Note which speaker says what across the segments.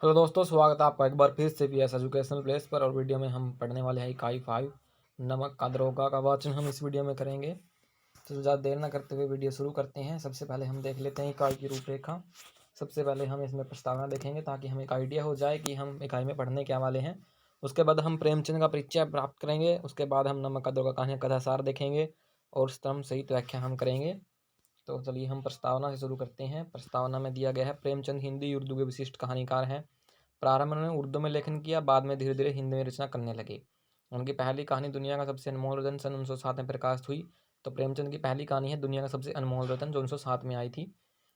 Speaker 1: Hello दोस्तों, स्वागत है आपका एक बार फिर से पीएस एजुकेशनल प्लेस पर। और वीडियो में हम पढ़ने वाले हैं इकाई 5 नमक का दरोगा का वाचन हम इस वीडियो में करेंगे। तो ज़्यादा देर ना करते हुए वीडियो शुरू करते हैं। सबसे पहले हम देख लेते हैं इकाई की रूपरेखा। सबसे पहले हम इसमें प्रस्तावना देखेंगे ताकि हमें एक आइडिया हो जाए कि हम इकाई में पढ़ने क्या वाले हैं। उसके बाद हम प्रेमचंद का परिचय प्राप्त करेंगे। उसके बाद हम नमक का दरोगा कहानी कथासार देखेंगे और स्तंभ सहित व्याख्या हम करेंगे। तो चलिए हम प्रस्तावना से शुरू करते हैं। प्रस्तावना में दिया गया है, प्रेमचंद हिंदी उर्दू के विशिष्ट कहानीकार हैं। प्रारंभ में उर्दू में लेखन किया, बाद में धीरे धीरे हिंदी में रचना करने लगे। उनकी पहली कहानी दुनिया का सबसे अनमोल रतन सन 1907 में प्रकाशित हुई। तो प्रेमचंद की पहली कहानी है दुनिया का सबसे अनमोल रतन, जो 1907 में आई थी।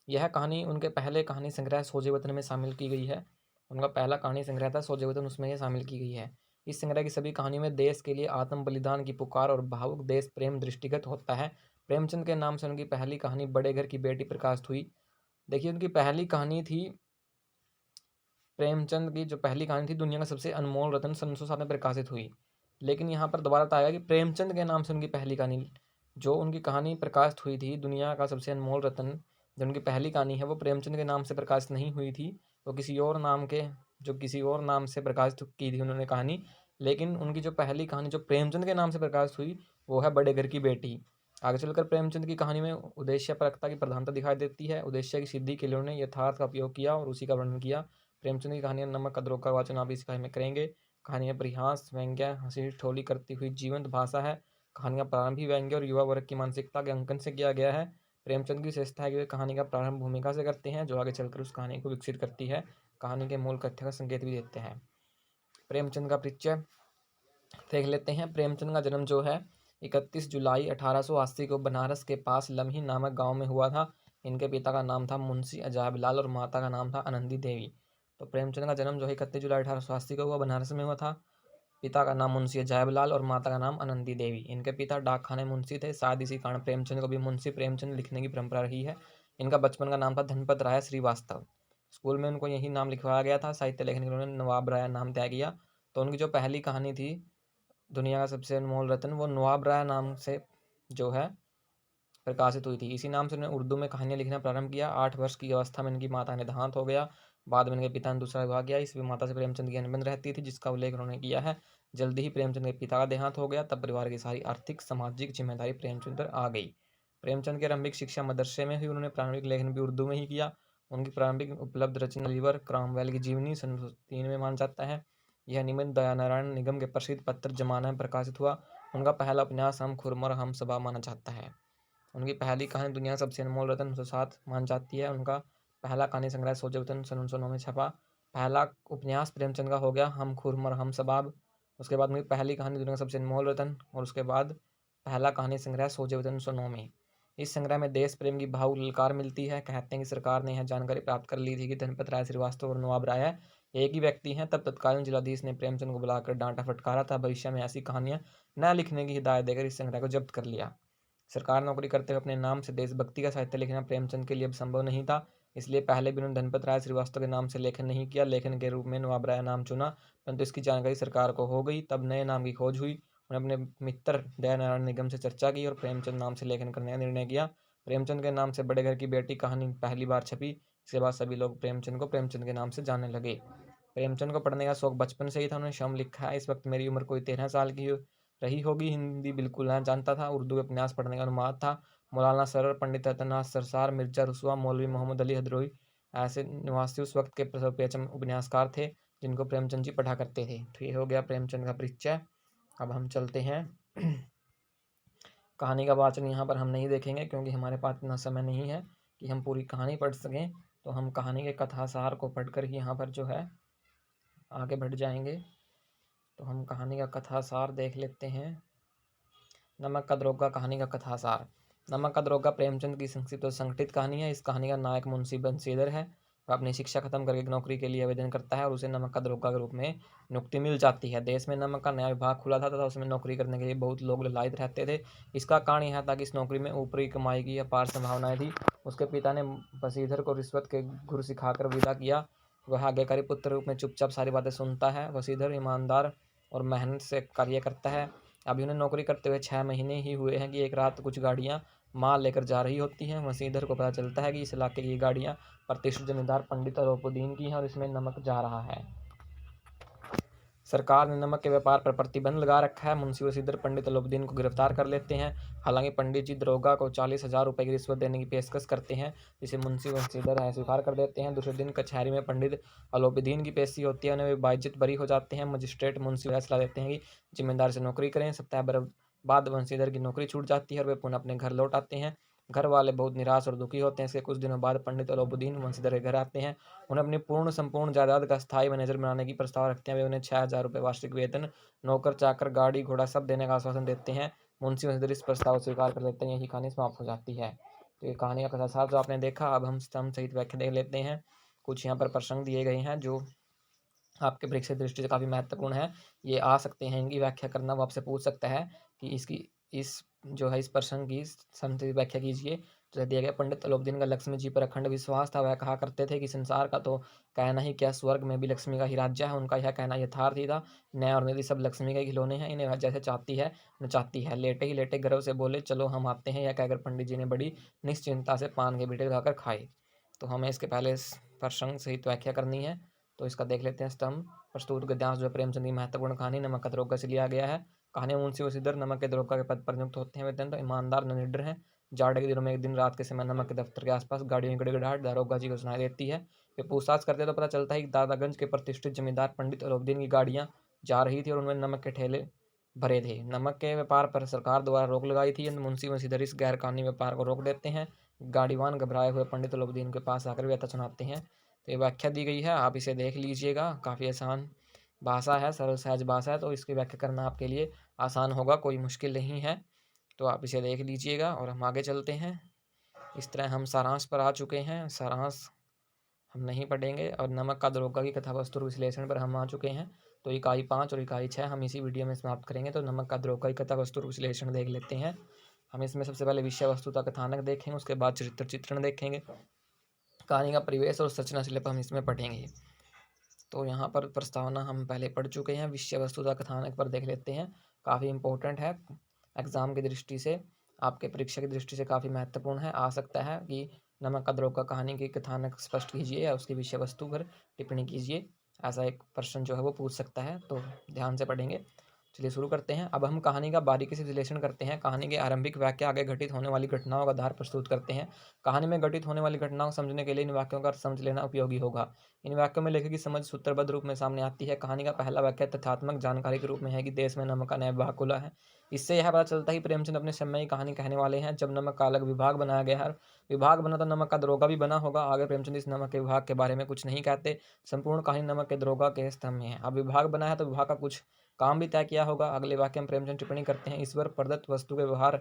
Speaker 1: यह कहानी उनके पहले कहानी संग्रह सोजे वतन में शामिल की गई है। उनका पहला कहानी संग्रह था सोजे वतन, उसमें यह शामिल की गई है। इस संग्रह की सभी कहानियों में देश के लिए आत्म बलिदान की पुकार और भावुक देश प्रेम दृष्टिगत होता है। प्रेमचंद के नाम से उनकी पहली कहानी बड़े घर की बेटी प्रकाशित हुई। देखिए, उनकी पहली कहानी थी, प्रेमचंद की जो पहली कहानी थी दुनिया का सबसे अनमोल रतन सन 1907 में प्रकाशित हुई। लेकिन यहाँ पर दोबारा बताया कि प्रेमचंद के नाम से उनकी पहली कहानी, जो उनकी कहानी प्रकाशित हुई थी दुनिया का सबसे अनमोल रतन, जो उनकी पहली कहानी है वो प्रेमचंद के नाम से प्रकाशित नहीं हुई थी। वो किसी और नाम के, जो किसी और नाम से प्रकाशित की थी उन्होंने कहानी। लेकिन उनकी जो पहली कहानी जो प्रेमचंद के नाम से प्रकाशित हुई वो है बड़े घर की बेटी। आगे चलकर प्रेमचंद की कहानी में उद्देश्यपरकता की प्रधानता दिखाई देती है। उद्देश्य की सिद्धि के लिए उन्होंने यथार्थ का उपयोग किया और उसी का वर्णन किया। प्रेमचंद की कहानियां नमक का दरोगा का वाचन आप इस कहानी में करेंगे। कहानियां परिहास, व्यंग्य, हंसी ठिठोली करती हुई जीवंत भाषा है। कहानियां प्रारंभिक व्यंग्य और युवा वर्ग की मानसिकता के अंकन से किया गया है। प्रेमचंद की विशेषता है कि वे कहानी का प्रारंभ भूमिका से करते हैं, जो आगे चलकर उस कहानी को विकसित करती है। कहानी के मूल कथ्य का संकेत भी देते हैं। प्रेमचंद का परिचय देख लेते हैं। प्रेमचंद का जन्म जो है 31 जुलाई 1880 को बनारस के पास लम्ही नामक गांव में हुआ था। इनके पिता का नाम था मुंशी अजायब लाल और माता का नाम था आनंदी देवी। तो प्रेमचंद का जन्म जो है 31 जुलाई 1880 को हुआ, बनारस में हुआ था। पिता का नाम मुंशी अजायब लाल और माता का नाम आनंदी देवी। इनके पिता डाकखाने मुंशी थे। शायद इसी कारण प्रेमचंद को भी मुंशी प्रेमचंद लिखने की परंपरा रही है। इनका बचपन का नाम था धनपत राय श्रीवास्तव। स्कूल में उनको यही नाम लिखवाया गया था। साहित्य लेखन के लिए उन्होंने नवाब राय नाम तय किया। तो उनकी जो पहली कहानी थी दुनिया का सबसे अनमोल रत्न, वो नवाब राय नाम से जो है प्रकाशित हुई थी। इसी नाम से उन्होंने उर्दू में कहानियां लिखना प्रारंभ किया। 8 वर्ष की अवस्था में इनकी माता ने देहांत हो गया। बाद में इनके पिता ने दूसरा विवाह किया। इस माता से प्रेमचंद की अनबन रहती थी, जिसका उल्लेख उन्होंने किया है। जल्दी ही प्रेमचंद के पिता का देहांत हो गया। तब परिवार की सारी आर्थिक सामाजिक जिम्मेदारी प्रेमचंद पर आ गई। प्रेमचंद की आरंभिक शिक्षा मदरसे में हुई। उन्होंने प्रारंभिक लेखन भी उर्दू में ही किया। उनकी प्रारंभिक उपलब्ध रचना लिवर क्रॉमवेल की जीवनी सन 1903 में माना जाता है। यह निमित्त दयानारायण निगम के प्रसिद्ध पत्र जमाना में प्रकाशित हुआ। उनका पहला उपन्यास हम खुरमर हम सबा माना जाता है। उनकी पहली कहानी दुनिया का सबसे अनमोल रत्न 1907 मानी जाती है। उनका पहला कहानी संग्रह सोजे वतन सन 1909 में छपा। पहला उपन्यास प्रेमचंद का हो गया हम खुरमर हम सबाब। उसके बाद उनकी पहली कहानी दुनिया का सबसे अनमोल रत्न, और उसके बाद पहला कहानी संग्रह सोजे वतन 1909 में। इस संग्रह में देश प्रेम की भावुक ललकार मिलती है। कहते हैं कि सरकार ने यह जानकारी प्राप्त कर ली थी कि धनपत राय श्रीवास्तव और नवाब राय एक ही व्यक्ति हैं। तब तत्कालीन जिलाधीश ने प्रेमचंद को बुलाकर डांटा फटकारा था। भविष्य में ऐसी कहानियां न लिखने की हिदायत देकर इस संग्रह को जब्त कर लिया। सरकार नौकरी करते हुए अपने नाम से देशभक्ति का साहित्य लिखना प्रेमचंद के लिए अब संभव नहीं था। इसलिए पहले भी उन्होंने धनपत राय श्रीवास्तव के नाम से लेखन नहीं किया। लेखन के रूप में नवाब राय नाम चुना, परंतु इसकी जानकारी सरकार को हो गई। तब नए नाम की खोज हुई। उन्होंने अपने मित्र दयानारायण निगम से चर्चा की और प्रेमचंद नाम से लेखन करने का निर्णय किया। प्रेमचंद के नाम से बड़े घर की बेटी कहानी पहली बार छपी। इसके बाद सभी लोग प्रेमचंद को प्रेमचंद के नाम से जानने लगे। प्रेमचंद को पढ़ने का शौक बचपन से ही था। उन्होंने स्वयं लिखा है, इस वक्त मेरी उम्र कोई 13 साल की रही होगी। हिंदी बिल्कुल ना जानता था। उर्दू उपन्यास पढ़ने का अनुमान था। मौलाना सरर, पंडित रतनाथ सरसार, मिर्जा रसुआ, मौलवी मोहम्मद अली हदरोई ऐसे निवासी उस वक्त के सर्वोत्तम उपन्यासकार थे, जिनको प्रेमचंद जी पढ़ा करते थे। तो ये हो गया प्रेमचंद का परिचय। अब हम चलते हैं कहानी का वाचन यहाँ पर हम नहीं देखेंगे, क्योंकि हमारे पास इतना समय नहीं है कि हम पूरी कहानी पढ़ सकें। तो हम कहानी के कथासार को पढ़कर ही यहाँ पर जो है आगे बढ़ जाएंगे। तो हम कहानी का कथासार देख लेते हैं। नमक का दरोगा कहानी का कथासार। नमक का दरोगा प्रेमचंद की संक्षिप्त और संगठित कहानी है। इस कहानी का नायक मुंशी बंसीधर है। वह अपनी शिक्षा खत्म करके नौकरी के लिए आवेदन करता है और उसे नमक का दरोगा के रूप में नियुक्ति मिल जाती है। देश में नमक का नया विभाग खुला था तथा उसमें नौकरी करने के लिए बहुत लोग लालायित रहते थे। इसका कारण यह था कि इस नौकरी में ऊपरी कमाई की अपार संभावनाएं थी। उसके पिता ने बंसीधर को रिश्वत के गुर सिखाकर विदा किया। वह आज्ञाकारी पुत्र रूप में चुपचाप सारी बातें सुनता है। बंसीधर ईमानदार और मेहनत से कार्य करता है। अभी उन्हें नौकरी करते हुए 6 महीने ही हुए हैं कि एक रात कुछ गाड़ियां माल लेकर जा रही होती हैं। वसीधर को पता चलता है कि इस इलाके की गाड़ियां प्रतिष्ठित जमींदार पंडित अलोपुद्दीन की हैं और इसमें नमक जा रहा है। सरकार ने नमक के व्यापार पर प्रतिबंध लगा रखा है। मुंशी वसीधर पंडित अलोपुद्दीन को गिरफ्तार कर लेते हैं। हालांकि पंडित जी दरोगा को 40,000 रुपये की रिश्वत देने की पेशकश करते हैं, जिसे मुंशी वसीधर स्वीकार कर देते हैं। दूसरे दिन कचहरी में पंडित अलोपुद्दीन की पेशी होती है। उन्हें वे बाइज्जत बरी हो जाते हैं। मजिस्ट्रेट मुंशी फैसला देते हैं कि जिम्मेदार से नौकरी करें। सप्ताह भर बाद वंशीधर की नौकरी छूट जाती है और वे पुनः अपने घर लौट आते हैं। घर वाले बहुत निराश और दुखी होते हैं। इसके कुछ दिनों बाद पंडित अलोपुद्दीन वंशीधर के घर आते हैं। उन्हें अपनी पूर्ण संपूर्ण जायदाद का स्थायी मैनेजर बनाने की प्रस्ताव रखते हैं। वे उन्हें 6,000 रुपये वार्षिक वेतन, नौकर चाकर, गाड़ी घोड़ा सब देने का आश्वासन देते हैं। मुंशी वंशीधर इस प्रस्ताव को स्वीकार कर लेते हैं। यही कहानी समाप्त हो जाती है। तो ये कहानी का कथा सार जो आपने देखा, अब हम स्तंभ सहित व्याख्या देख लेते हैं। कुछ यहाँ पर प्रसंग दिए गए हैं जो आपके परीक्षा की दृष्टि से काफ़ी महत्वपूर्ण है। ये आ सकते हैं, इनकी व्याख्या करना वो आपसे पूछ सकता है कि इसकी इस जो है इस प्रसंग की संक्षिप्त व्याख्या कीजिए। तो दिया गया, पंडित अलोपुद्दीन का लक्ष्मी जी पर अखंड विश्वास था। वह कहा करते थे कि संसार का तो कहना ही क्या, स्वर्ग में भी लक्ष्मी का ही राज्य है। उनका यह कहना यथार्थ ही था। न्याय और निधि सब लक्ष्मी के खिलौने हैं, इन्हें वह जैसे चाहती है नचाती है। लेटे ही लेटे गर्व से बोले, चलो हम आते हैं। यह कहकर पंडित जी ने बड़ी निश्चिंतता से पान के बीटे लगाकर खाए। तो हमें इसके पहले इस प्रसंग सहित व्याख्या करनी है, तो इसका देख लेते हैं। स्तंभ प्रस्तुत गद्यांश जो प्रेमचंद की महत्वपूर्ण कहानी नमक का दरोगा से लिया गया है। कहानी मुंशी वसीधर नमक के दरोगा के पद पर नियुक्त होते हैं। वे अत्यंत ईमानदार निडर हैं। जाड़े के दिनों में एक दिन रात के समय नमक के दफ्तर के आसपास गाड़ियों की गड़गड़ाहट दरोगा जी को सुनाई देती है। वे पूछताछ करते हैं तो पता चलता है कि दादागंज के प्रतिष्ठित जमींदार पंडित अलोपुद्दीन की गाड़ियां जा रही थी और उनमें नमक के ठेले भरे थे। नमक के व्यापार पर सरकार द्वारा रोक लगाई थी। मुंशी वसीधर इस गैर कानूनी व्यापार को रोक देते हैं। गाड़ीवान घबराए हुए पंडित अलोपुद्दीन के पास आकर व्यथा सुनाते हैं। तो ये व्याख्या दी गई है, आप इसे देख लीजिएगा। काफ़ी आसान भाषा है, सरल सहज भाषा है, तो इसकी व्याख्या करना आपके लिए आसान होगा, कोई मुश्किल नहीं है। तो आप इसे देख लीजिएगा और हम आगे चलते हैं। इस तरह हम सारांश पर आ चुके हैं। सारांश हम नहीं पढ़ेंगे और नमक का दरोगा की कथा वस्तु विश्लेषण पर हम आ चुके हैं। तो इकाई 5 और इकाई 6 हम इसी वीडियो में समाप्त करेंगे। तो नमक का दरोगा की कथा वस्तु विश्लेषण देख लेते हैं। हम इसमें सबसे पहले विषय वस्तुता कथानक देखेंगे, उसके बाद चरित्र चित्रण देखेंगे, कहानी का परिवेश और संरचनाशीलता हम इसमें पढ़ेंगे। तो यहाँ पर प्रस्तावना हम पहले पढ़ चुके हैं। विषय वस्तुता कथानक पर देख लेते हैं। काफ़ी इंपॉर्टेंट है, एग्जाम की दृष्टि से, आपके परीक्षा की दृष्टि से काफ़ी महत्वपूर्ण है। आ सकता है कि नमक का दरोगा कहानी की कथानक स्पष्ट कीजिए या उसकी विषय वस्तु पर टिप्पणी कीजिए, ऐसा एक प्रश्न जो है वो पूछ सकता है। तो ध्यान से पढ़ेंगे। चलिए शुरू करते हैं। अब हम कहानी का बारीकी से विश्लेषण करते हैं। कहानी के आरंभिक वाक्य आगे घटित होने वाली घटनाओं का आधार प्रस्तुत करते हैं। कहानी में घटित होने वाली घटनाओं को समझने के लिए इन वाक्यों का अर्थ समझ लेना उपयोगी होगा। इन वाक्यों में लेखक की समझ सूत्रबद्ध रूप में सामने आती है। कहानी का पहला वाक्य तथ्यात्मक जानकारी के रूप में है कि देश में नमक का नया विभाग खुला है। इससे यह पता चलता है कि प्रेमचंद अपने समय की कहानी कहने वाले हैं जब नमक का अलग विभाग बनाया गया है। विभाग बना तो नमक का दरोगा भी बना होगा। आगे प्रेमचंद इस नमक के विभाग के बारे में कुछ नहीं कहते। संपूर्ण कहानी नमक के दरोगा के स्तंभ में है। अब विभाग बना है तो विभाग का कुछ काम भी तय किया होगा। अगले वाक्य में प्रेमचंद टिप्पणी करते हैं, ईश्वर प्रदत्त वस्तु के व्यवहार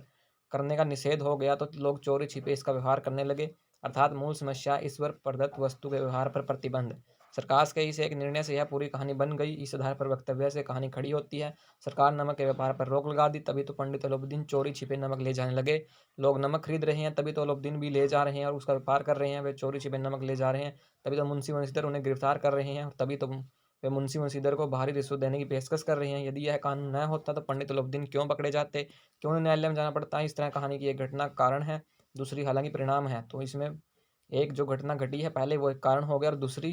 Speaker 1: करने का निषेध हो गया तो लोग चोरी छिपे इसका व्यवहार करने लगे। अर्थात मूल समस्या ईश्वर प्रदत्त वस्तु के व्यवहार पर प्रतिबंध। सरकार के इस एक निर्णय से यह पूरी कहानी बन गई। इस आधार पर वक्तव्य से कहानी खड़ी होती है। सरकार नमक के व्यापार पर रोक लगा दी, तभी तो पंडित अलोपुद्दीन चोरी छिपे नमक ले जाने लगे। लोग नमक खरीद रहे हैं, तभी तो अलोपुद्दीन भी ले जा रहे हैं और उसका व्यापार कर रहे हैं। वे चोरी छिपे नमक ले जा रहे हैं, तभी तो मुंशी वंशीधर उन्हें गिरफ्तार कर रहे हैं और तभी तो वे मुंशी वंशीधर को भारी रिश्वत देने की पेशकश कर रहे हैं। यदि यह कानून न होता तो पंडित अलोपुद्दीन क्यों पकड़े जाते, क्यों उन्हें न्यायालय में जाना पड़ता है। इस तरह कहानी की एक घटना कारण है, दूसरी हालांकि परिणाम है। तो इसमें एक जो घटना घटी है पहले वो एक कारण हो गया और दूसरी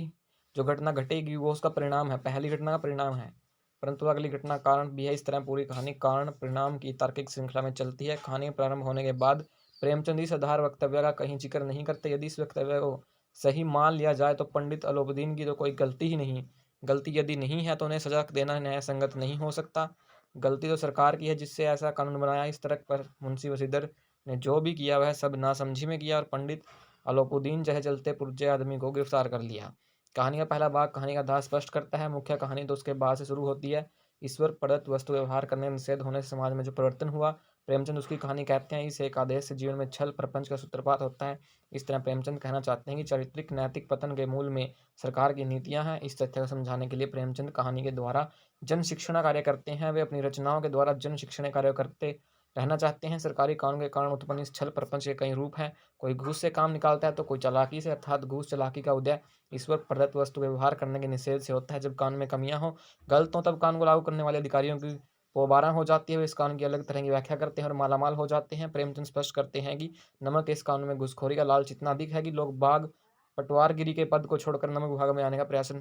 Speaker 1: जो घटना घटेगी वो उसका परिणाम है। पहली घटना का परिणाम है परंतु अगली घटना कारण भी है। इस तरह पूरी कहानी कारण परिणाम की तार्किक श्रृंखला में चलती है। कहानी प्रारंभ होने के बाद प्रेमचंद इस आधार वक्तव्य का कहीं जिक्र नहीं करते। यदि इस वक्तव्य को सही मान लिया जाए तो पंडित अलोपुद्दीन की तो कोई गलती ही नहीं। गलती यदि नहीं है तो उन्हें सजा देना न्याय संगत नहीं हो सकता। गलती तो सरकार की है जिससे ऐसा कानून बनाया। इस तरह पर मुंशी वसीधर ने जो भी किया वह सब नासमझी में किया और पंडित अलोपुद्दीन जहे चलते पुर्जे आदमी को गिरफ्तार कर लिया। कहानी का पहला भाग कहानी का आधार स्पष्ट करता है। मुख्य कहानी तो उसके बाद से शुरू होती है। ईश्वर प्रदत्त वस्तु व्यवहार करने में निषेध होने से समाज में जो परिवर्तन हुआ, प्रेमचंद उसकी कहानी कहते हैं। इस एक आदेश से जीवन में छल प्रपंच का सूत्रपात होता है। इस तरह प्रेमचंद कहना चाहते हैं कि चारित्रिक नैतिक पतन के मूल में सरकार की नीतियां हैं। इस तथ्य को समझाने के लिए प्रेमचंद कहानी के द्वारा जन शिक्षण कार्य करते हैं। वे अपनी रचनाओं के द्वारा जन शिक्षण कार्य करते रहना चाहते हैं। सरकारी कानून के कारण उत्पन्न इस छल प्रपंच के कई रूप हैं। कोई घूस से काम निकालता है तो कोई चालाकी से, अर्थात घूस चालाकी का उदय ईश्वर प्रदत्त वस्तु व्यवहार करने के निषेध से होता है। जब कानून में कमियां हो, गलत हो, तब कानून को लागू करने वाले अधिकारियों की पोबारा हो जाती है, वे इस कानून की अलग तरह की व्याख्या करते हैं और मालामाल हो जाते हैं। प्रेमचंद स्पष्ट करते हैं कि नमक के इस कानून में घूसखोरी का लालच इतना अधिक है कि लोग बाग पटवारगिरी के पद को छोड़कर नमक विभाग में आने का प्रयास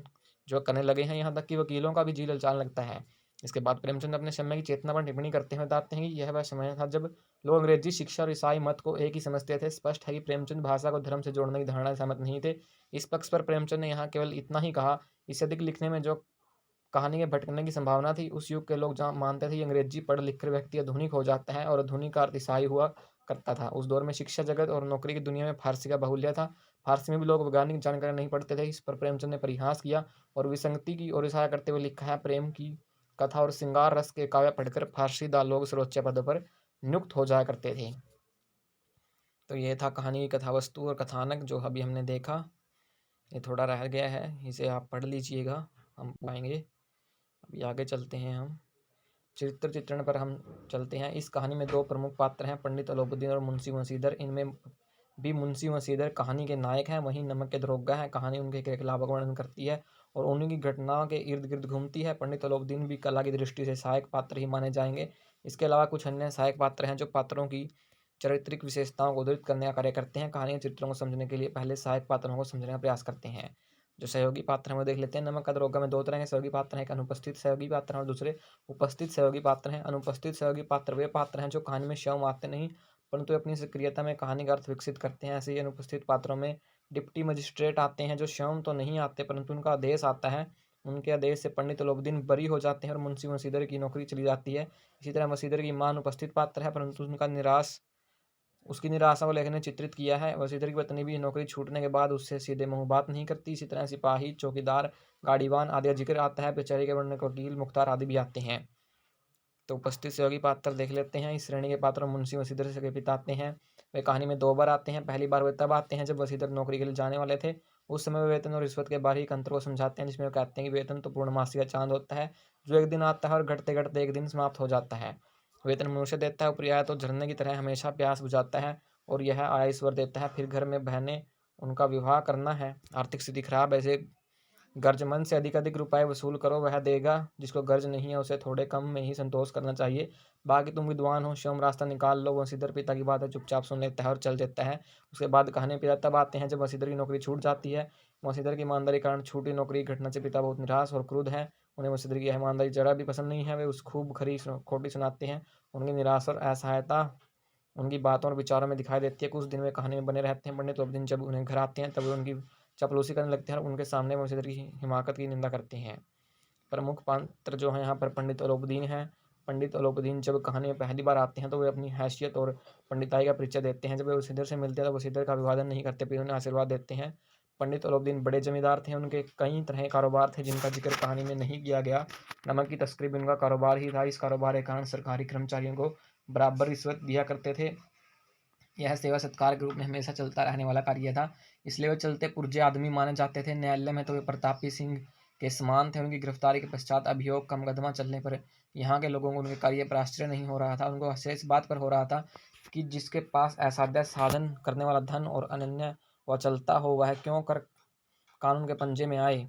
Speaker 1: जो करने लगे हैं। यहाँ तक कि वकीलों का भी जी ललचाने लगता है। इसके बाद प्रेमचंद अपने समय की चेतना पर टिप्पणी करते हुए बताते हैं कि यह वह समय था जब लोग अंग्रेजी शिक्षा और ईसाई मत को एक ही समझते थे। स्पष्ट है कि प्रेमचंद भाषा को धर्म से जोड़ने की धारणा से सहमत नहीं थे। इस पक्ष पर प्रेमचंद ने यहाँ केवल इतना ही कहा, इससे अधिक लिखने में जो कहानी के भटकने की संभावना थी। उस युग के लोग जहाँ मानते थे कि अंग्रेजी पढ़ लिख कर व्यक्ति आधुनिक हो जाता है, और आधुनिक का अर्थ ईसाई हुआ करता था। उस दौर में शिक्षा जगत और नौकरी की दुनिया में फारसी का बाहुल्य था। फारसी में भी लोग वैज्ञानिक जानकारी नहीं पढ़ते थे। इस पर प्रेमचंद ने परिहास किया और विसंगति की ओर इशारा करते हुए लिखा है, प्रेम की कथा और श्रृंगार रस के काव्य पढ़कर फारसीदार लोग सर्वोच्च पदों पर नियुक्त हो जाया करते थे। तो ये था कहानी की कथा वस्तु और कथानक जो अभी हमने देखा। ये थोड़ा रह गया है, इसे आप पढ़ लीजिएगा, हम पाएंगे। अभी आगे चलते हैं हम चरित्र चित्रण पर हम चलते हैं। इस कहानी में दो प्रमुख पात्र हैं, पंडित अलोपुद्दीन और मुंशी वसीदर। इनमें भी मुंशी वसीदर कहानी के नायक हैं, वहीं नमक के दरोगा हैं। कहानी उनके क्रियाकलापों का वर्णन करती है और उन्हीं की घटनाओं के इर्द गिर्द घूमती है। पंडित अलोपुद्दीन भी कला की दृष्टि से सहायक पात्र ही माने जाएंगे। इसके अलावा कुछ अन्य सहायक पात्र हैं जो पात्रों की चारित्रिक विशेषताओं को उद्धृत करने का कार्य करते हैं। कहानी के चित्रों को समझने के लिए पहले सहायक पात्रों को समझने का प्रयास करते हैं। जो सहयोगी पात्र हैं वो देख लेते हैं। नमक का दरोगा में दो तरह के सहयोगी पात्र हैं, एक अनुपस्थित सहयोगी पात्र हैं और दूसरे उपस्थित सहयोगी पात्र हैं। अनुपस्थित सहयोगी पात्र वे पात्र हैं जो कहानी में स्वयं आते नहीं, परंतु अपनी सक्रियता में कहानी का अर्थ विकसित करते हैं। ऐसे ही अनुपस्थित पात्रों में डिप्टी मजिस्ट्रेट आते हैं जो स्वयं तो नहीं आते परंतु उनका आदेश आता है। उनके आदेश से पंडित अलोपुद्दीन बरी हो जाते हैं और मुंशी वसीदर की नौकरी चली जाती है। इसी तरह वसीदर की मां अनुपस्थित पात्र है परंतु उसकी निराशा को लेखक ने चित्रित किया है। वसीदर की पत्नी भी नौकरी छूटने के बाद उससे सीधे मुंह बात नहीं करती। इसी तरह सिपाही, चौकीदार, गाड़ीवान आदि का जिक्र आता है। बेचारे के वर्णन वकील, मुख्तार आदि भी आते हैं। तो उपस्थित सहयोगी पात्र देख लेते हैं। इस श्रेणी के पात्र मुंशी वसीदर से पिता आते हैं। वे कहानी में दो बार आते हैं। पहली बार वे तब आते हैं जब वसीदर नौकरी के लिए जाने वाले थे। उस समय वे वेतन और रिश्वत के बारीक अंतर को समझाते हैं, जिसमें वे कहते हैं कि वेतन तो पूर्णमासी का चांद होता है जो एक दिन आता है और घटते घटते एक दिन समाप्त हो जाता है। वेतन मनुष्य देता है, उपरिया तो झरने की तरह हमेशा प्यास बुझाता है, और यह आय ईश्वर देता है। फिर घर में बहने उनका विवाह करना है। आर्थिक स्थिति खराब, ऐसे गर्जमन से अधिक रुपए वसूल करो, वह देगा। जिसको गर्ज नहीं है उसे थोड़े कम में ही संतोष करना चाहिए। बाकी तुम विद्वान हो, स्वयं रास्ता निकाल लो। वसीदर पिता की बात है चुपचाप सुन लेता है और चल देता है। उसके बाद कहानी पिता तब आते हैं जब वसीदर की नौकरी छूट जाती है। वसीदर की ईमानदारी के कारण छूटी नौकरी की घटना से पिता बहुत निराश और क्रुद्ध है। उन्हें वसीदर की ईमानदारी जरा भी पसंद नहीं है। वे उस खूब खरी खोटी सुनाते हैं। उनकी निराशा और असहायता उनकी बातों और विचारों में दिखाई देती है। कुछ दिन वे कहानी में बने रहते हैं। पंडित दिन जब उन्हें घर आते हैं तब वे उनकी चापलूसी करने लगते हैं और उनके सामने वसीदर की हिमाकत की निंदा करते हैं। प्रमुख पात्र जो है यहाँ पर पंडित अलोपुद्दीन है। पंडित अलोपुद्दीन जब कहानी में पहली बार आते हैं तो वे अपनी हैसियत और पंडिताई का परिचय देते हैं। जब वे वसीदर से मिलते हैं तो वसीदर का अभिवादन नहीं करते, फिर उन्हें आशीर्वाद देते हैं। पंडित अलोपुद्दीन बड़े जमींदार थे। उनके कई तरह के कारोबार थे जिनका जिक्र कहानी में नहीं किया गया। नमक की तस्करी भी उनका कारोबार ही था। इस कारोबार के कारण सरकारी कर्मचारियों को बराबर रिश्वत दिया करते थे। यह सेवा सत्कार के रूप में हमेशा चलता रहने वाला कार्य था, इसलिए वे चलते पुर्जे आदमी माने जाते थे। न्यायालय में तो वे प्रतापी सिंह के समान थे। उनकी गिरफ्तारी के पश्चात अभियोग का मुकदमा चलने पर यहाँ के लोगों को उनके कार्य पर आश्चर्य नहीं हो रहा था, उनको आश्चर्य इस बात पर हो रहा था कि जिसके पास असाध्य साधन करने वाला धन और अनन्य व चलता हो, वह क्यों कर कानून के पंजे में आए।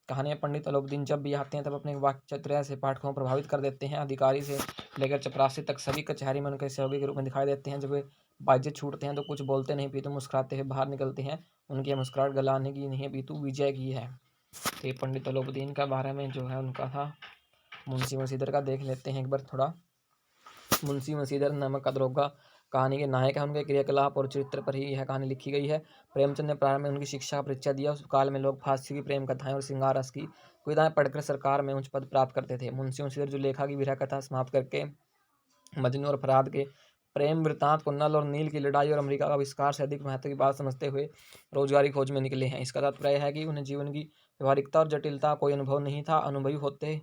Speaker 1: कहानी में पंडित अलोपुद्दीन जब भी आते हैं तब अपने वाक्चातुर्य से पाठकों को प्रभावित कर देते हैं। अधिकारी से लेकर चपरासी तक सभी कचहरी में उनके सहयोगी के रूप में दिखाई देते हैं। जब वे बाजे छूटते हैं तो कुछ बोलते नहीं, पीतू मुस्कुराते हुए बाहर निकलते हैं। उनकी यह मुस्कुराहट गलाने की नहीं है, पीतू विजय की है। तो ये पंडित अलोपुद्दीन का बारे में जो है उनका था। मुंशी वसीदर का देख लेते हैं एक बार थोड़ा। मुंशी वसीदर नमक का दरोगा कहानी के नायक है। उनके क्रियाकलाप और चरित्र पर ही यह कहानी लिखी गई है। प्रेमचंद ने प्रारंभ में उनकी शिक्षा का परिचय दिया। उस काल में लोग फांसी की प्रेम कथाएं और श्रृंगार रस की कविताएं पढ़कर सरकार में उच्च पद प्राप्त करते थे। मुंशी वसीदर जो लेखा की विरह कथा समाप्त करके मजनू और फरहाद के प्रेम वृत्तांत को नल और नील की लड़ाई और अमेरिका का आविष्कार से अधिक महत्व की बात समझते हुए रोजगार की खोज में निकले हैं। इसका तात्पर्य है कि उन्हें जीवन की व्यवहारिकता और जटिलता कोई अनुभव नहीं था। अनुभवी होते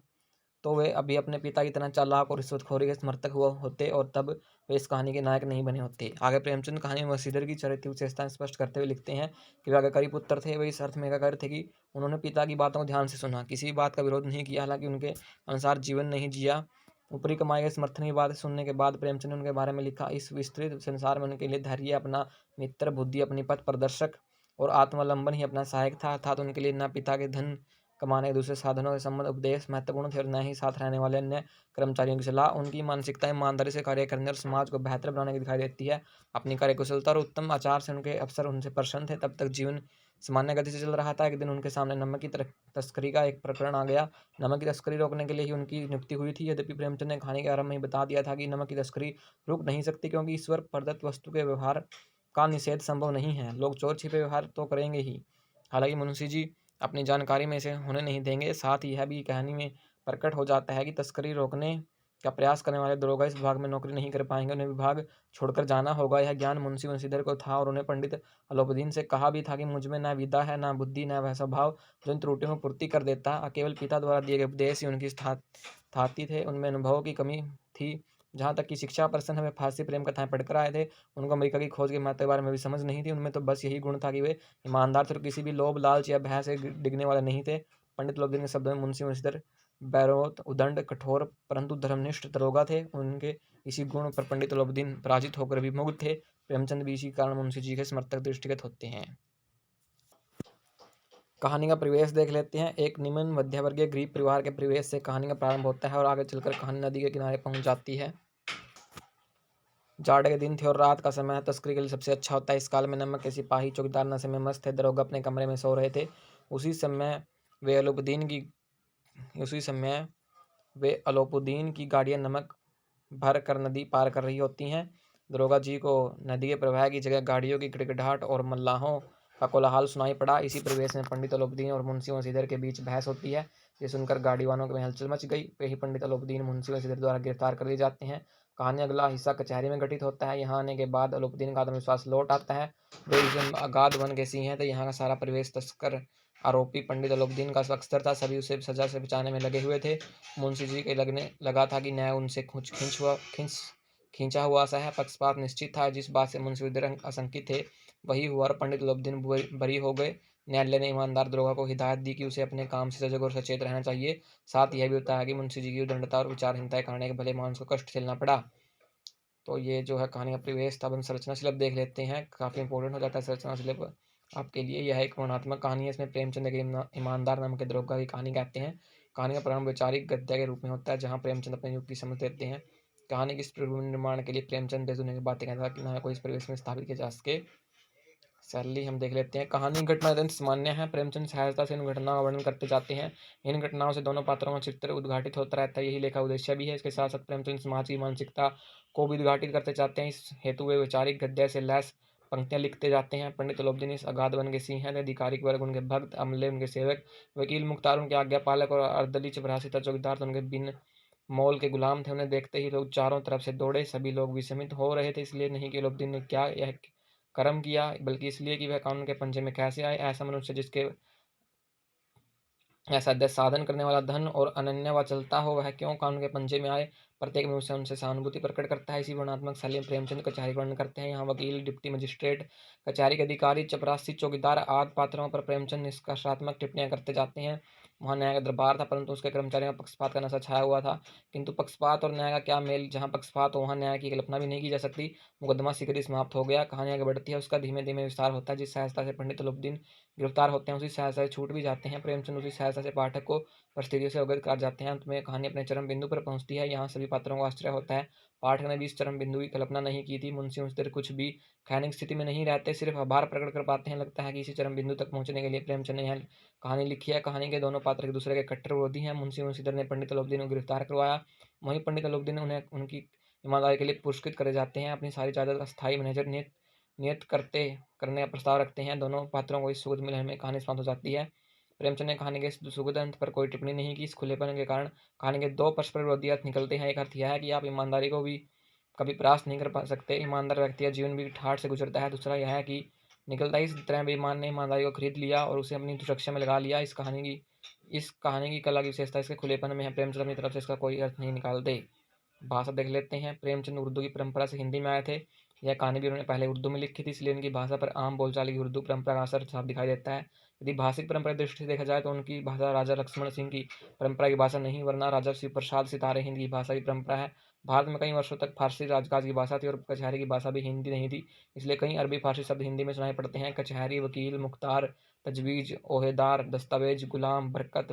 Speaker 1: तो वे अभी अपने पिता की तरह चालाक और रिश्वतखोरी के समर्थक हुआ होते और तब वे इस कहानी के नायक नहीं बने होते। आगे प्रेमचंद कहानी में वसीदर की चरित्र विशेषताएं स्पष्ट करते हुए लिखते हैं कि वे आज्ञाकारी पुत्र थे। वे इस अर्थ में आज्ञाकारी थे कि उन्होंने पिता की बातों को ध्यान से सुना, किसी भी बात का विरोध नहीं किया, हालांकि उनके अनुसार जीवन नहीं जिया। ऊपरी कमाई के समर्थन की बात सुनने के बाद प्रेमचंद ने उनके बारे में लिखा, इस विस्तृत संसार में उनके लिए धैर्य अपना मित्र, बुद्धि अपनी पथ प्रदर्शक और आत्मावलंबन ही अपना सहायक था। अर्थात उनके लिए न पिता के धन कमाने के दूसरे साधनों के संबंध उपदेश महत्वपूर्ण थे और न ही साथ रहने वाले अन्य कर्मचारियों की सलाह। उनकी मानसिकता ईमानदारी से कार्य करने और समाज को बेहतर बनाने की दिखाई देती है। अपनी कार्यकुशलता और उत्तम आचार से उनके अफसर उनसे प्रसन्न थे। तब तक जीवन सामान्य गति से चल रहा था। एक दिन उनके सामने नमक की तस्करी का एक प्रकरण आ गया। नमक की तस्करी रोकने के लिए ही उनकी नियुक्ति हुई थी। यद्यपि प्रेमचंद ने कहानी के आरंभ में ही बता दिया था कि नमक की तस्करी रुक नहीं सकती, क्योंकि ईश्वर प्रदत्त वस्तु के व्यवहार का निषेध संभव नहीं है। लोग चोर छिपे व्यवहार तो करेंगे ही। हालांकि मुंशी जी अपनी जानकारी में इसे होने नहीं देंगे। साथ ही यह भी कहानी में प्रकट हो जाता है कि तस्करी रोकने का प्रयास करने वाले दरोगा इस विभाग में नौकरी नहीं कर पाएंगे। उन्हें विभाग छोड़कर जाना होगा। यह ज्ञान मुंशी बंशीधर को था और उन्हें पंडित अलोपदीन से कहा भी था कि मुझ में न विद्या है, न बुद्धि, न वह स्वभाव जो इन त्रुटियों को पूर्ति कर देता। केवल पिता द्वारा दिए गए उपदेश ही उनकी स्थाती थे। उनमें अनुभव की कमी थी। जहाँ तक कि शिक्षा पर्सन हमें फारसी प्रेम कथाएं पढ़कर आए थे, उनको अमेरिका की खोज के महत्व के बारे में भी समझ नहीं थी। उनमें तो बस यही गुण था कि वे ईमानदार थे और किसी भी लोभ, लालच या भय से डिगने वाले नहीं थे। पंडित अलोपदीन के शब्दों में मुंशी बंशीधर बैरोत, उदंड, कठोर परंतु धर्मनिष्ठ दरोगा थे। उनके इसी गुण पर पंडित अलोपदीन पराजित होकर विमुग्ध थे। प्रेमचंद भी इसी कारण मुंशी जी के समर्थक दृष्टिगत होते हैं। कहानी का परिवेश देख लेते हैं। एक निम्न मध्यवर्गीय गरीब परिवार के परिवेश से कहानी का प्रारंभ होता है और आगे चलकर कहानी नदी के किनारे पहुंच जाती है। जाड़े के दिन थे और रात का समय तस्करी के लिए सबसे अच्छा होता है। इस काल में नमक के सिपाही चौकीदार नशे में मस्त थे। दरोगा अपने कमरे में सो रहे थे। उसी समय वे अलोपुद्दीन की गाड़ियां नमक भर कर नदी पार कर रही होती हैं। दरोगा जी को नदी के प्रवाह की जगह गाड़ियों की गिड़गिड़ाहट और मल्लाहों का कोलाहल सुनाई पड़ा। इसी परिवेश में पंडित अलोपदीन और मुंशी बंशीधर के बीच बहस होती है। ये सुनकर गाड़ी वालों में हलचल मच गई। वे ही पंडित अलोपदीन मुंशी बंशीधर द्वारा गिरफ्तार कर लिए जाते हैं। कहानी अगला हिस्सा कचहरी में घटित होता है। यहाँ आने के बाद अलोपदीन का आत्मविश्वास लौट आता है। वे इस अगाध वन के सिंह हैं। तो यहाँ का सारा परिवेश तस्कर आरोपी पंडित अलोपदीन का अक्सर था। सभी उसे सजा से बचाने में लगे हुए थे। मुंशी जी के लगने लगा था कि न्याय उनसे खींचा हुआ सा है। पक्षपात निश्चित था। जिस बात से मुंशी बंशीधर आशंकित थे वही हुआ और पंडित अलोपदीन बरी हो गए। न्यायालय ने ईमानदार दरोगा को हिदायत दी कि उसे अपने काम से सजग और सचेत रहना चाहिए। साथ यह भी बताया कि मुंशी जी की उदंडता और विचारहीनता के कारण एक भले मानुस को कष्ट झेलना पड़ा। तो ये जो है कहानी का परिवेश था। अब हम संरचना शिल्प देख लेते हैं। काफ़ी इंपॉर्टेंट हो जाता है संरचना शिल्प आपके लिए। यह एक वर्णनात्मक कहानी है। इसमें प्रेमचंद के ईमानदार नाम के दरोगा की कहानी कहते हैं। कहानी का प्रारंभ वैचारिक गद्य के रूप में होता है, जहाँ प्रेमचंद अपने युग की समझ देते हैं। कहानी के इस निर्माण के लिए प्रेमचंद बेसुने की बातें कहता है कि ना कोई इस परिवेश में स्थापित किया जा सके। सैलरी हम देख लेते हैं। कहानी घटना अत्यंत सामान्य है। प्रेमचंद सहजता से इन घटनाओं का वर्णन करते जाते हैं। इन घटनाओं से दोनों पात्रों का चित्र उद्घाटित होता रहता है। यही लेखा उद्देश्य भी है। इसके साथ साथ प्रेमचंद समाज की मानसिकता को भी उद्घाटित करते जाते हैं। इस हेतु वे वैचारिक गद्य से लैस पंक्तियां लिखते जाते हैं। पंडित अलोपदीन इस अगाध वन के सिंह हैं। अधिकारिक वर्ग उनके भक्त, अमले उनके सेवक, वकील मुख्तार उनके आज्ञापालक और अर्दली चपरासी चौकीदार उनके बिन मोल के गुलाम थे। उन्हें देखते ही लोग चारों तरफ से दौड़े। सभी लोग विस्मित हो रहे थे, इसलिए नहीं कि अलोपदीन ने क्या यह कर्म किया, बल्कि इसलिए कि वह कानून के पंजे में कैसे आए। ऐसा मनुष्य जिसके ऐसा साधन करने वाला धन और अनन्य व चलता हो, वह क्यों कानून के पंजे में आए। प्रत्येक मनुष्य उनसे सहानुभूति प्रकट करता है। इसी वर्णनात्मक शैली में प्रेमचंद कचहरी वर्णन करते हैं। यहाँ वकील, डिप्टी मजिस्ट्रेट, कचहरी के अधिकारी, चपरासी, चौकीदार आदि पात्रों पर प्रेमचंद निष्कर्षात्मक टिप्पणियां करते जाते हैं। वहाँ न्याय का दरबार था, परंतु उसके कर्मचारियों में पक्षपात का नशा छाया हुआ था। किंतु पक्षपात और न्याय का क्या मेल। जहाँ पक्षपात हो वहाँ न्याय की कल्पना भी नहीं की जा सकती। मुकदमा शीघ्र ही समाप्त हो गया। कहानी आगे बढ़ती है, उसका धीमे धीमे विस्तार होता है। जिस सहजता से पंडित अलोपदीन गिरफ्तार होते हैं, उसी सहजता से छूट भी जाते हैं। प्रेमचंद उसी सहजता से पाठक को परिस्थितियों से अवगत कर जाते हैं। अंत में कहानी अपने चरम बिंदु पर पहुंचती है। यहाँ सभी पात्रों को आश्चर्य होता है। पाठक ने भी इस चरम बिंदु की कल्पना नहीं की थी। मुंशी बंशीधर कुछ भी खैनिक स्थिति में नहीं रहते, सिर्फ आभार प्रकट कर पाते हैं। लगता है कि इसी चरम बिंदु तक पहुंचने के लिए प्रेमचंद ने यह कहानी लिखी है। कहानी के दोनों पात्र एक दूसरे के कट्टर विरोधी हैं। मुंशी बंशीधर ने पंडित अलोपदीन को गिरफ्तार करवाया, वहीं पंडित अलोपदीन उन्हें उनकी ईमानदारी के लिए पुरस्कृत करे जाते हैं। अपनी सारी जायदाद का स्थायी मैनेजर नियत करने का प्रस्ताव रखते हैं। दोनों पात्रों को इस सुगध मिलन में कहानी समाप्त हो जाती है। प्रेमचंद ने कहानी के इस सुगध अंत पर कोई टिप्पणी नहीं की। इस खुलेपन के कारण कहानी के दो परस्पर विरोधी अर्थ निकलते हैं। एक अर्थ यह है कि आप ईमानदारी को भी कभी परास्त नहीं कर सकते, ईमानदार व्यक्ति का जीवन भी ठाठ से गुजरता है। दूसरा यह है कि निकलता इस तरह बेईमान ने ईमानदारी को खरीद लिया और उसे अपनी सुरक्षा में लगा लिया। इस कहानी की कला की विशेषता इसके खुलेपन में है। प्रेमचंद अपनी तरफ से इसका कोई अर्थ नहीं निकालते। भाषा देख लेते हैं। प्रेमचंद उर्दू की परंपरा से हिंदी में आए थे। यह कहानी भी उन्होंने पहले उर्दू में लिखी थी, इसलिए उनकी भाषा पर आम बोलचाल की उर्दू परंपरा का असर साफ दिखाई देता है। यदि भाषिक परंपरा की दृष्टि से देखा जाए तो उनकी भाषा राजा लक्ष्मण सिंह की परंपरा की भाषा नहीं, वरना राजा शिव प्रसाद सितारे हिंद की भाषा की परंपरा है। भारत में कई वर्षों तक फारसी राजकाज की भाषा थी और कचहरी की भाषा भी हिंदी नहीं थी, इसलिए कई अरबी फारसी शब्द हिंदी में सुनाई पड़ते हैं। कचहरी, वकील, मुख्तार, तजवीज़, ओहदेदार, दस्तावेज, गुलाम, बरकत,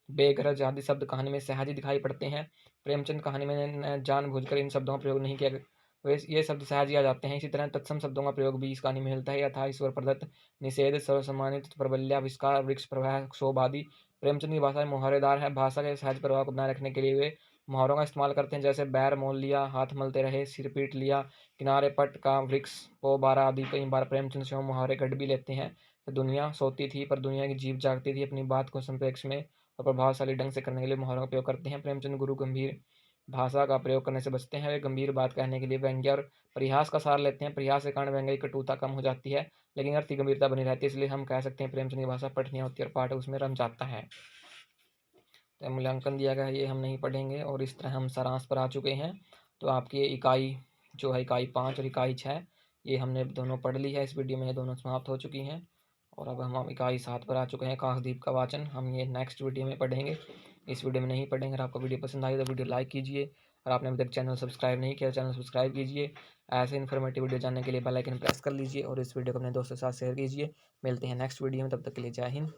Speaker 1: बेगरज आदि शब्द कहानी में सहज ही दिखाई पड़ते हैं। प्रेमचंद कहानी में न जानबूझकर इन शब्दों का प्रयोग नहीं किया ये शब्द सहज ही आ जाते हैं। इसी तरह तत्सम शब्दों का प्रयोग भी इस कहानी में मिलता है, यथा ईश्वर प्रदत्त, निषेध, सर्वसम्मानित, प्रबल्याविष्कार, वृक्ष प्रवाह, क्षोभ आदि। प्रेमचंद की भाषा मुहावरेदार है। भाषा के सहज प्रवाह को बनाए रखने के लिए वे मुहावरों का इस्तेमाल करते हैं, जैसे बैर मोल लिया, हाथ मलते रहे, सिर पीट लिया, किनारे पट का वृक्ष, पो बारह आदि। कई बार प्रेमचंद से मुहावरे गढ़ भी लेते हैं। तो दुनिया सोती थी पर दुनिया की जीभ जागती थी, अपनी बात को संप्रेक्ष में और प्रभावशाली ढंग से करने के लिए मुहावरों का प्रयोग करते हैं। प्रेमचंद गुरु गंभीर भाषा का प्रयोग करने से बचते हैं। वे गंभीर बात कहने के लिए व्यंग्य और परिहास का सहारा लेते हैं। परिहास के कारण व्यंग्य की कटुता कम हो जाती है, लेकिन अर्थ की गंभीरता बनी रहती है। इसलिए हम कह सकते हैं प्रेमचंद की भाषा पठनीय होती है और पाठ उसमें रम जाता है। तो मूल्यांकन दिया गया है, ये हम नहीं पढ़ेंगे। और इस तरह हम सारांश पर आ चुके हैं। तो आपकी इकाई जो है इकाई 5 और इकाई 6 ये हमने दोनों पढ़ ली है। इस वीडियो में ये दोनों समाप्त हो चुकी हैं। और अब हम इकाई 7 पर आ चुके हैं, काकद्वीप का वाचन। हम ये नेक्स्ट वीडियो में पढ़ेंगे, इस वीडियो में नहीं पढ़ेंगे। अगर आपको वीडियो पसंद आई तो वीडियो लाइक कीजिए, और आपने अभी तक चैनल सब्सक्राइब नहीं किया चैनल सब्सक्राइब कीजिए। ऐसे इन्फॉर्मेटिव वीडियो जानने के लिए बेल आइकन प्रेस कर लीजिए और इस वीडियो को अपने दोस्तों के साथ शेयर कीजिए। मिलते हैं नेक्स्ट वीडियो में, तब तक के लिए जय हिंद।